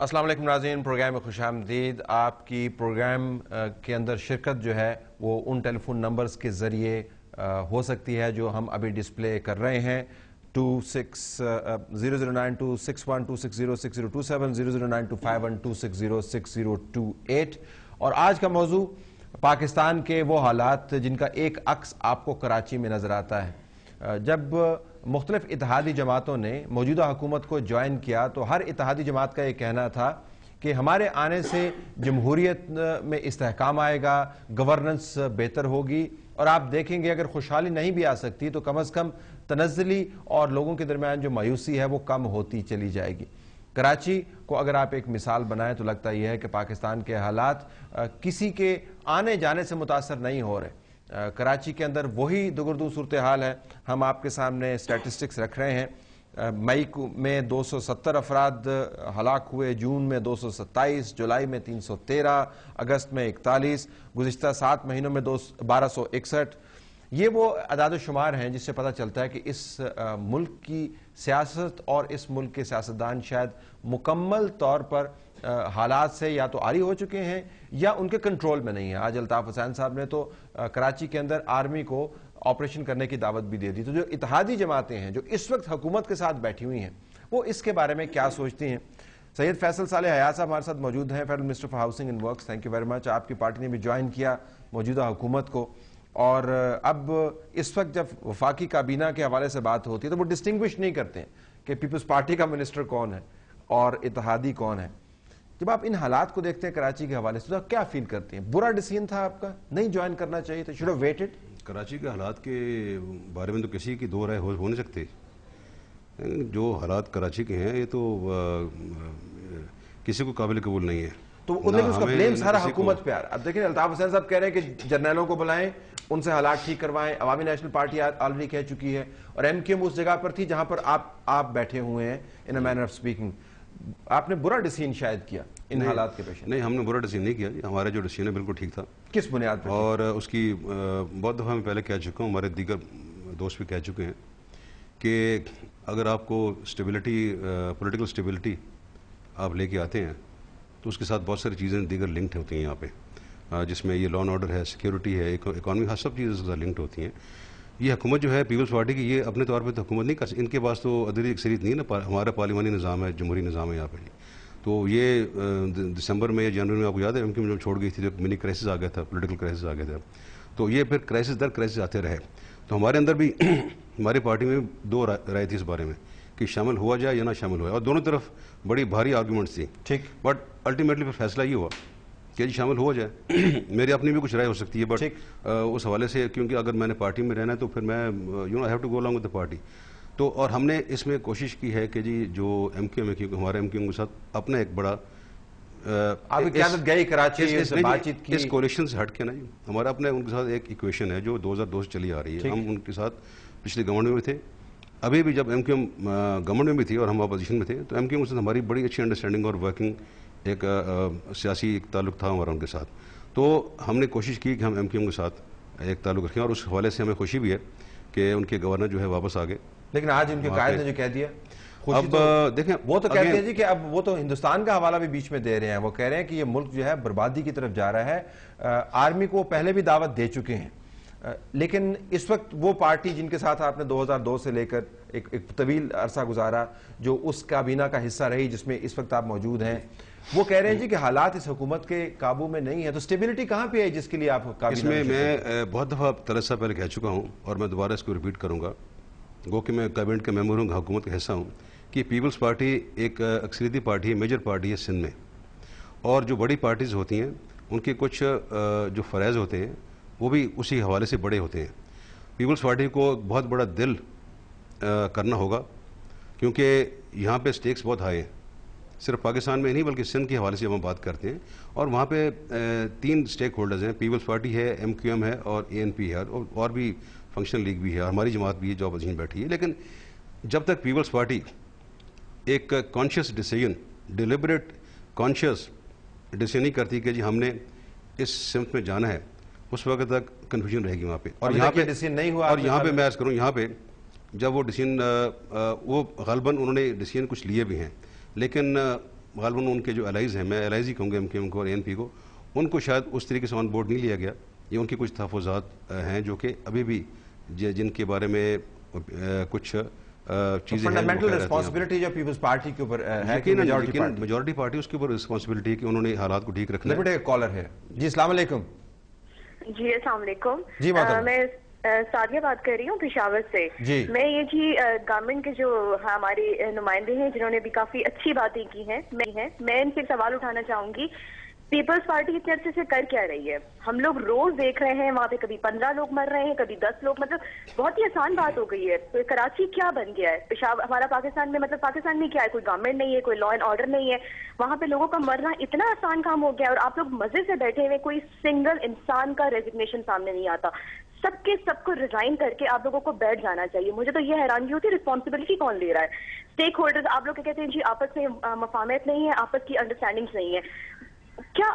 السلام علیکم ناظرین، پروگرام میں خوش آمدید۔ آپ کی پروگرام کے اندر شرکت جو ہے وہ ان ٹیلی فون نمبرز کے ذریعے ہو سکتی ہے جو ہم ابھی ڈسپلے کر رہے ہیں 0092612606027 0092512606028 اور آج کا موضوع پاکستان کے وہ حالات جن کا ایک عکس آپ کو کراچی میں نظر آتا ہے۔ جب مختلف اتحادی جماعتوں نے موجودہ حکومت کو جوائن کیا تو ہر اتحادی جماعت کا یہ کہنا تھا کہ ہمارے آنے سے جمہوریت میں استحکام آئے گا، گورننس بہتر ہوگی، اور آپ دیکھیں گے اگر خوشحالی نہیں بھی آ سکتی تو کم از کم تنزلی اور لوگوں کے درمیان جو مایوسی ہے وہ کم ہوتی چلی جائے گی۔ کراچی کو اگر آپ ایک مثال بنائیں تو لگتا یہ ہے کہ پاکستان کے حالات کسی کے آنے جانے سے متاثر نہیں ہو رہے۔ کراچی کے اندر وہی دگردو صورتحال ہے۔ ہم آپ کے سامنے سٹیٹسٹکس رکھ رہے ہیں۔ مئی میں 270 افراد ہلاک ہوئے، جون میں 227، جولائی میں 313، اگست میں 41، گزشتہ 7 مہینوں میں 1261۔ یہ وہ اعداد و شمار ہیں جس سے پتہ چلتا ہے کہ اس ملک کی سیاست اور اس ملک کے سیاستدان شاید مکمل طور پر حالات سے یا تو عاری ہو چکے ہیں یا ان کے کنٹرول میں نہیں ہیں۔ آج الطاف حسین صاحب نے تو کراچی کے اندر آرمی کو آپریشن کرنے کی دعوت بھی دے دی۔ تو جو اتحادی جماعتیں ہیں جو اس وقت حکومت کے ساتھ بیٹھی ہوئی ہیں وہ اس کے بارے میں کیا سوچتی ہیں؟ سید فیصل صالح حیات صاحب ہمارے ساتھ موجود ہیں، federal minister for housing and works. Thank you very much. آپ کی پارٹی نے بھی جوائن کیا موجودہ حکومت کو، اور اب اس وقت جب وفاقی کابینہ کے حوالے سے بات ہوتی ہے تو وہ ڈسٹنگوش نہیں کرتے ہیں کہ پیپلز پارٹی کا منسٹر کون ہے اور اتحادی کون ہے۔ جب آپ ان حالات کو دیکھتے ہیں کراچی کے حوالے سے تو آپ کیا فیل کرتے ہیں؟ برا ڈیسیژن تھا آپ کا؟ نہیں جوائن کرنا چاہیے تھا؟ Should have weighted? کراچی کے حالات کے بارے میں تو کسی کی دو رائے ہو نہیں سکتے۔ جو حالات کراچی کے ہیں یہ تو کسی کو قابل قبول نہیں ہے۔ تو انہیں اس کا بلیم سارا حکومت پہ آ رہا ہے۔ اب دیکھیں الطاف حسین صاحب کہہ رہے ہیں کہ جرنیلوں کو بلائیں، ان سے حالات ٹھیک کروائیں۔ عوامی نیشنل پارٹی آلریڈی کہہ چکی ہے، اور ایم کیو ایم اس جگہ پر تھی جہاں پر آپ بیٹھے ہوئے ہیں ان اے مینر آف سپیکنگ۔ آپ نے برا ڈیسیژن شاید کیا ان حالات کے پیش؟ نہیں، ہم نے برا ڈیسیژن نہیں کیا جی، ہمارا جو ڈیسیژن ہے بالکل ٹھیک تھا۔ کس بنیاد پر؟ اور اس کی بہت دفعہ میں پہلے کہہ چکا ہوں، ہمارے دیگر دوست بھی کہہ چکے ہیں کہ اگر آپ کو اسٹیبلٹی، پولیٹیکل اسٹیبلٹی آپ لے کے آتے ہیں تو اس کے ساتھ بہت ساری چیزیں دیگر لنکڈ ہوتی ہیں یہاں پہ، جس میں یہ لا اینڈ آرڈر ہے، سیکیورٹی ہے، اکانومی، ہر سب چیزیں لنکڈ ہوتی ہیں۔ یہ حکومت جو ہے پیپلز پارٹی کی، یہ اپنے طور پہ تو حکومت نہیں کر سکتی، ان کے پاس تو عدلی اکثریت نہیں ہے نا، ہمارا پارلیمانی نظام ہے، جمہوری نظام ہے یہاں پہ جی۔ تو یہ دسمبر میں یا جنوری میں آپ کو یاد ہے ان کی جب چھوڑ گئی تھی تو ایک منی کرائسس آ گیا تھا، پولیٹیکل کرائسس آ گیا تھا، تو یہ پھر کرائسس در کرائسس آتے رہے۔ تو ہمارے اندر بھی ہماری پارٹی میں دو رائے تھی اس بارے میں کہ شامل ہوا جائے یا نہ شامل ہوا، اور دونوں طرف بڑی بھاری آرگومنٹس تھی، ٹھیک، بٹ الٹیمیٹلی پھر فیصلہ یہ ہوا کہ جی شامل ہوا جائے۔ میری اپنی بھی کچھ رائے ہو سکتی ہے بٹ اس حوالے سے، کیونکہ اگر میں نے پارٹی میں رہنا ہے تو پھر میں I have to go along with the party. تو اور ہم نے اس میں کوشش کی ہے کہ جی جو ایم کیو ایم ہے، کیونکہ ہمارے ایم کیو ایم کے ساتھ اپنا ایک بڑا آپ کی قیادت گئی کراچی سے بات چیت کی، اس کولیشن سے ہٹ کے نا جی، ہمارا اپنا ان کے ساتھ ایک ایکویشن ہے جو 2002 سے چلی آ رہی ہے۔ ہم ان کے ساتھ پچھلی گورنمنٹ میں تھے، ابھی بھی جب ایم کیو ایم گورنمنٹ میں بھی تھی اور ہم اپوزیشن میں تھے تو ایم کیو ایم کے ساتھ ہماری بڑی اچھی انڈرسٹینڈنگ اور ورکنگ ایک سیاسی ایک تعلق تھا ہمارا ان کے ساتھ۔ تو ہم نے کوشش کی کہ ہم ایم کیو ایم کے ساتھ ایک تعلق رکھیں، اور اس حوالے سے ہمیں خوشی بھی ہے کہ ان کے گورنر جو ہے واپس آ گئے۔ لیکن آج ان کے قائد نے جو کہہ دیا، اب دیکھیں وہ تو کہتے ہیں جی کہ اب وہ تو ہندوستان کا حوالہ بھی بیچ میں دے رہے ہیں، وہ کہہ رہے ہیں کہ یہ ملک جو ہے بربادی کی طرف جا رہا ہے۔ آرمی کو پہلے بھی دعوت دے چکے ہیں، لیکن اس وقت وہ پارٹی جن کے ساتھ آپ نے 2002 سے لے کر ایک طویل عرصہ گزارا، جو اس کابینہ کا حصہ رہی جس میں اس وقت آپ موجود ہیں، وہ کہہ رہے ہیں جی کہ حالات اس حکومت کے قابو میں نہیں ہے، تو اسٹیبلٹی کہاں پہ ہے جس کے لیے آپ اس میں بہت دفعہ طلعت صاحب پہلے کہہ چکا ہوں اور میں دوبارہ اس کو ریپیٹ کروں گا، گو کہ میں کابینٹ کا ممبر ہوں، حکومت کا حصہ ہوں، کہ پیپلز پارٹی ایک اکثریتی پارٹی ہے، میجر پارٹی ہے سندھ میں، اور جو بڑی پارٹیز ہوتی ہیں ان کے کچھ جو فرائض ہوتے ہیں وہ بھی اسی حوالے سے بڑے ہوتے ہیں۔ پیپلز پارٹی کو بہت بڑا دل کرنا ہوگا، کیونکہ یہاں پہ سٹیکس بہت ہائی ہیں، صرف پاکستان میں نہیں بلکہ سندھ کے حوالے سے ہم بات کرتے ہیں، اور وہاں پہ 3 سٹیک ہولڈرز ہیں، پیپلز پارٹی ہے، ایم کیو ایم ہے اور اے این پی ہے، اور بھی فنکشنل لیگ بھی ہے، ہماری جماعت بھی ہے جو اپوزیشن بیٹھی ہے۔ لیکن جب تک پیپلز پارٹی ایک conscious decision, deliberate conscious decision نہیں کرتی کہ جی ہم نے اس سمت میں جانا ہے، اس وقت تک کنفیوژن رہے گی وہاں پہ۔ اور یہاں پہ ڈیسیژن نہیں ہوا، اور یہاں پہ میں عرض کروں، یہاں پہ جب وہ ڈیسیژن، وہ غالباً انہوں نے ڈیسیژن کچھ لیے بھی ہیں، لیکن غالباً ان کے جو الائز ہیں، میں الائز ہی کہوں گا ایم کیو ایم کو اور اے این پی کو، ان کو شاید اس طریقے سے آن بورڈ نہیں لیا گیا. یہ ان کی کچھ تحفظات ہیں جو کہ ابھی بھی جن کے بارے میں کچھ چیزیں ہیں. فنڈامنٹل رسپانسبلٹی جو پیپلز پارٹی کے اوپر ہے کہ میجورٹی پارٹی اس کے اوپر رسپانسبلٹی ہے کہ انہوں نے حالات کو ٹھیک رکھنا ہے. کالر ہے جی. السلام علیکم. جی السلام علیکم. جی میں سعدیہ بات کر رہی ہوں پشاور سے. میں یہ جی گورنمنٹ کے جو ہمارے نمائندے ہیں جنہوں نے بھی کافی اچھی باتیں کی ہیں، میں ان سے سوال اٹھانا چاہوں گی. پیپلز پارٹی اس عرصے سے کر کیا رہی ہے؟ ہم لوگ روز دیکھ رہے ہیں وہاں پہ کبھی 15 لوگ مر رہے ہیں، کبھی 10 لوگ، مطلب بہت ہی آسان بات ہو گئی ہے. کراچی کیا بن گیا ہے؟ پشاور ہمارا پاکستان میں، مطلب پاکستان میں کیا ہے؟ کوئی گورنمنٹ نہیں ہے، کوئی لا اینڈ آرڈر نہیں ہے. وہاں پہ لوگوں کا مرنا اتنا آسان کام ہو گیا ہے اور آپ لوگ مزے سے بیٹھے ہوئے، کوئی سنگل انسان کا ریزگنیشن سامنے نہیں آتا. سب کو ریزائن کر کے آپ لوگوں کو بیٹھ جانا چاہیے. مجھے تو یہ حیرانگی ہوتی ہے رسپانسبلٹی کون لے رہا ہے؟ اسٹیک ہولڈرز آپ لوگ کہتے ہیں جی آپس میں مفاہمت نہیں ہے، آپس کی انڈرسٹینڈنگز نہیں ہے. کیا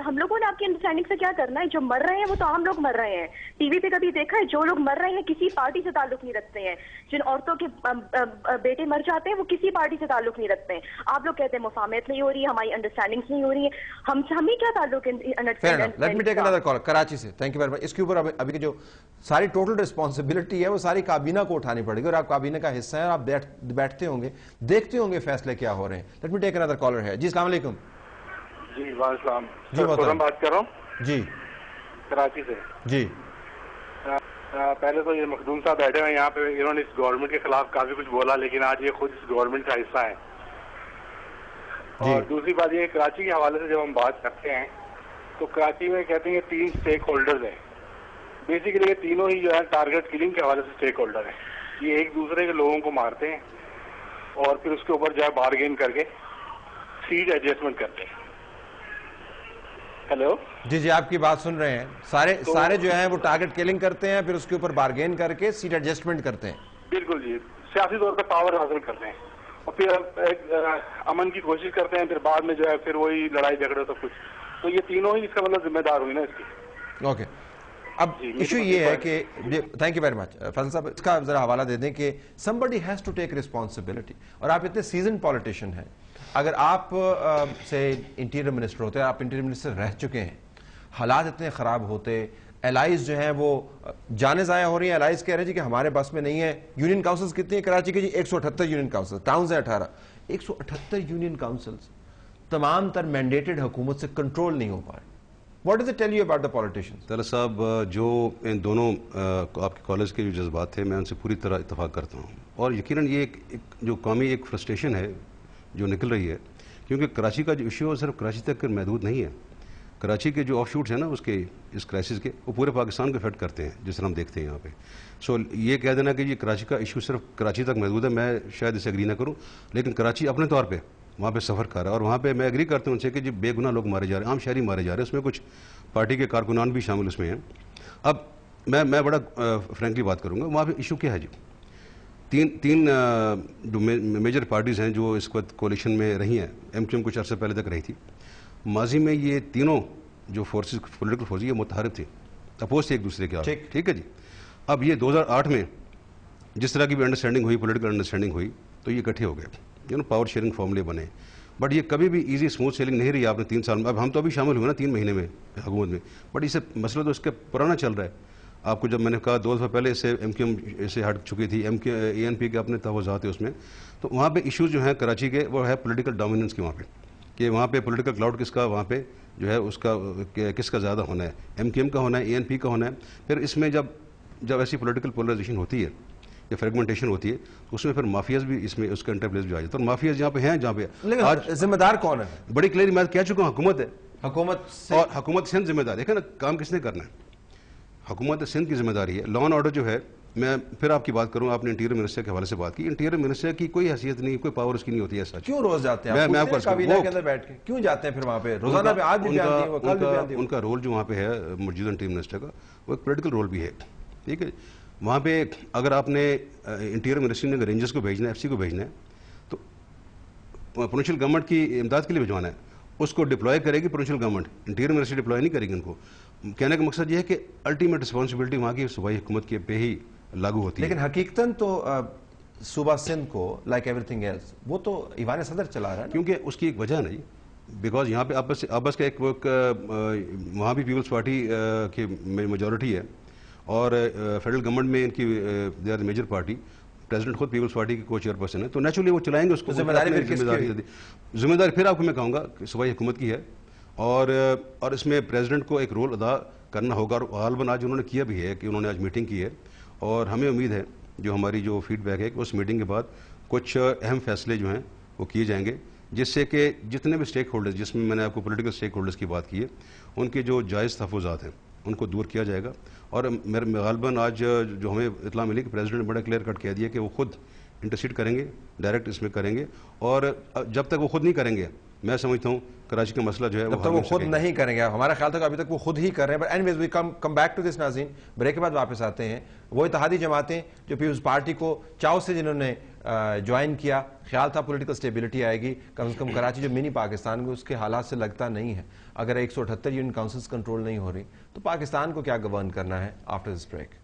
ہم لوگوں نے آپ کی انڈرسٹینڈنگ سے کیا کرنا ہے؟ جو مر رہے ہیں وہ تو عام لوگ مر رہے ہیں. ٹی وی پہ کبھی دیکھا ہے جو لوگ مر رہے ہیں کسی پارٹی سے تعلق نہیں رکھتے ہیں؟ جن عورتوں کے بیٹے مر جاتے ہیں وہ کسی پارٹی سے تعلق نہیں رکھتے ہیں. آپ لوگ کہتے ہیں مفاہمت نہیں ہو رہی ہے، ہماری انڈرسٹینڈنگز نہیں ہو رہی ہیں. ہمیں کیا تعلق ہے؟ کراچی سے تھینک یو ویری مچ. اس کے اوپر ابھی جو ساری ٹوٹل رسپانسبلٹی ہے وہ ساری کابینہ کو اٹھانی پڑے گی اور آپ کابینہ کا حصہ ہیں اور آپ بیٹھتے ہوں گے، دیکھتے ہوں گے فیصلے کیا ہو رہے ہیں. لیٹ می ٹیک انادر کالر ہے. جی السلام علیکم. جی وعلیکم السلام. جی محترم بات کر رہا ہوں جی کراچی سے. جی پہلے تو یہ مخدوم صاحب بیٹھے ہیں یہاں پہ، انہوں نے اس گورنمنٹ کے خلاف کافی کچھ بولا لیکن آج یہ خود اس گورنمنٹ کا حصہ ہیں. اور دوسری بات یہ کراچی کے حوالے سے جب ہم بات کرتے ہیں تو کراچی میں کہتے ہیں 3 اسٹیک ہولڈرز ہیں. بیسیکلی یہ تینوں ہی جو ہے ٹارگٹ کلنگ کے حوالے سے اسٹیک ہولڈر ہیں. یہ ایک دوسرے کے لوگوں کو مارتے ہیں اور پھر اس کے اوپر جو ہے بارگین کر کے سیٹ ایڈجسٹمنٹ کرتے ہیں. ہیلو جی جی آپ کی بات سن رہے ہیں. سارے جو ہیں وہ ٹارگٹ کلنگ کرتے ہیں، پھر اس کے اوپر بارگین کر کے سیٹ ایڈجسٹمنٹ کرتے ہیں. بالکل جی، سیاسی طور پہ پاور حاصل کرتے ہیں اور پھر امن کی کوشش کرتے ہیں، پھر بعد میں جو ہے پھر وہی لڑائی جھگڑے سب کچھ. تو یہ تینوں ہی اس کا مطلب ذمہ دار ہوئی نا اس کی. اوکے. اب ایشو یہ ہے کہ thank you very much Faisal صاحب، اس کا ذرا حوالہ دے دیں کہ somebody has to take responsibility. اور آپ اتنے سیزن پالیٹیشین ہیں، اگر آپ سے انٹیریئر منسٹر ہوتے ہیں، آپ انٹیریئر منسٹر رہ چکے ہیں، حالات اتنے خراب ہوتے، الائز جو ہیں وہ جانیں ضائع ہو رہی ہیں. الائز کہہ رہے جی کہ ہمارے بس میں نہیں ہے. یونین کاؤنسلز کتنی ہیں کراچی کے؟ جی 178 یونین کاؤنسل، ٹاؤنز ہیں 18. 178 یونین کاؤنسلز تمام تر مینڈیٹڈ حکومت سے کنٹرول نہیں ہو پا رہے. What does it tell you about the politicians? Talat صاحب، جو ان دونوں آپ کے کالج کے جو جذبات تھے میں ان سے پوری طرح اتفاق کرتا ہوں. اور یقیناً یہ ایک جو قومی ایک فرسٹریشن ہے جو نکل رہی ہے، کیونکہ کراچی کا جو ایشو ہے صرف کراچی تک محدود نہیں ہے. کراچی کے جو آف شوٹس ہیں نا اس کرائسس کے، وہ پورے پاکستان کو افیکٹ کرتے ہیں جس طرح ہم دیکھتے ہیں یہاں پہ. سو یہ کہہ دینا کہ یہ کراچی کا ایشو صرف کراچی تک محدود ہے، میں شاید اسے اگری نہ کروں. لیکن کراچی اپنے طور پہ وہاں پہ سفر کر رہا ہے اور وہاں پہ میں اگری کرتا ہوں ان سے کہ جو بے گناہ لوگ مارے جا رہے ہیں، عام شہری مارے جا رہے ہیں، اس میں کچھ پارٹی کے کارکنان بھی شامل اس میں ہیں. اب میں بڑا فرینکلی بات کروں گا، وہاں پہ ایشو کیا ہے؟ جی تین جو میجر پارٹیز ہیں جو اس وقت کولیشن میں رہی ہیں. ایم کیو ایم کچھ عرصے پہلے تک رہی تھی. ماضی میں یہ تینوں جو فورسز پولیٹیکل فورسز یہ متحارب تھے، اپوز تھے ایک دوسرے کے. ٹھیک ہے جی. اب یہ 2008 میں جس طرح کی بھی انڈرسٹینڈنگ ہوئی، پولیٹیکل انڈرسٹینڈنگ ہوئی، تو یہ اکٹھے ہو گئے، پاور شیئرنگ فارمولے بنے. بٹ یہ کبھی بھی ایزی اسموتھ سیلنگ نہیں رہی. آپ نے 3 سال میں، اب ہم تو ابھی شامل ہوئے نا 3 مہینے میں حکومت میں، بٹ اسے مسئلہ تو اس کا پرانا چل رہا ہے. آپ کو جب میں نے کہا 2 دفعہ پہلے اسے ایم کیو ایم سے ہٹ چکی تھی، اے این پی کے اپنے تحفظات ہیں اس میں. تو وہاں پہ ایشوز جو ہیں کراچی کے وہ ہے پولیٹیکل ڈومیننس کی، وہاں پہ کہ وہاں پہ پولیٹیکل کلاؤڈ کس کا وہاں پہ جو ہے اس کا کس کا زیادہ ہونا ہے، ایم کیو ایم کا ہونا ہے، اے این پی کا ہونا ہے. پھر اس میں جب ایسی پولیٹیکل پولرائزیشن ہوتی ہے یا فریگمنٹیشن ہوتی ہے تو اس میں پھر مافیاز بھی اس میں اس کا انٹرپلیس بھی آ جاتا ہے. اور مافیاز جہاں پہ ہیں، جہاں پہ آج ذمہ دار کون ہے؟ بڑی کلیئر میں کہہ چکا ہوں، حکومت ہے. اور حکومت سندھ ذمہ دار. دیکھیں نا کام کس نے کرنا ہے، حکومت سندھ کی ذمہ داری ہے. لا اینڈ آرڈر جو ہے، میں پھر آپ کی بات کروں، آپ نے انٹیریئر منسٹر کے حوالے سے بات کی. انٹیریئر منسٹر کی کوئی حیثیت نہیں، کوئی پاور اس کی نہیں ہوتی ہے. ایسا کیوں روز جاتے ہیں؟ میں آپ کو کابینہ کے اندر بیٹھ کے کیوں جاتے ہیں پھر وہاں پہ روزانہ پہ؟ آج بھی بیان دیے، کل بھی بیان دیے. ان کا رول جو وہاں پہ ہے موجودہ انٹیریئر منسٹر کا، وہ ایک پولیٹیکل رول بھی ہے. ٹھیک ہے. وہاں پہ اگر آپ نے انٹیریئر منسٹری نے رینجرز کو بھیجنا ہے، ایف سی کو بھیجنا ہے، تو پروونشل گورنمنٹ کی امداد کے لیے بھجوانا ہے. اس کو ڈپلوائے کرے گی provincial government, interior ministry deploy نہیں کرے گی ان کو. کہنے کا مقصد یہ ہے کہ الٹیمیٹ رسپانسبلٹی وہاں کی صوبائی حکومت کے پہ ہی لاگو ہوتی ہے. لیکن حقیقتاً تو صوبہ سندھ کو لائک ایوری تھنگ ایلس وہ تو ایوان صدر چلا رہا ہے، کیونکہ اس کی ایک وجہ نہیں، بیکاز یہاں پہ آپس کا ایک وہاں بھی پیپلز پارٹی کی میجورٹی ہے اور فیڈرل گورنمنٹ میں ان کی they are major party, president خود پیپلز پارٹی کی کو چیئر پرسن ہے، تو نیچرلی وہ چلائیں گے اس کو. ذمہ داری پھر آپ کو میں کہوں گا کہ صوبائی حکومت کی ہے اور اس میں پریزیڈنٹ کو ایک رول ادا کرنا ہوگا، اور غالباً آج انہوں نے کیا بھی ہے کہ انہوں نے آج میٹنگ کی ہے، اور ہمیں امید ہے جو ہماری جو فیڈ بیک ہے کہ اس میٹنگ کے بعد کچھ اہم فیصلے جو ہیں وہ کیے جائیں گے، جس سے کہ جتنے بھی اسٹیک ہولڈرز، جس میں نے آپ کو پولیٹیکل اسٹیک ہولڈرز کی بات کی ہے، ان کے جو جائز تحفظات ہیں ان کو دور کیا جائے گا. اور غالباً آج جو ہمیں اطلاع ملی کہ پریزیڈنٹ نے بڑا کلیئر کٹ کہہ دیا کہ وہ خود انٹرسیڈ کریں گے، ڈائریکٹ اس میں کریں گے، اور جب تک وہ خود نہیں کریں گے میں سمجھتا ہوں کراچی کا مسئلہ جو ہے جب تک وہ خود نہیں کریں گے. ہمارا خیال تھا کہ ابھی تک وہ خود ہی کر رہے ہیں. But anyways we come back to this ناظرین، بریک کے بعد واپس آتے ہیں. وہ اتحادی جماعتیں جو پیپلز پارٹی کو چاؤ سے جنہوں نے جوائن کیا، خیال تھا پولیٹیکل سٹیبلٹی آئے گی، کم سے کم کراچی جو منی پاکستان میں اس کے حالات سے لگتا نہیں ہے. اگر 178 یونین کاؤنسلز کنٹرول نہیں ہو رہی تو پاکستان کو کیا گورن کرنا ہے؟ After this break.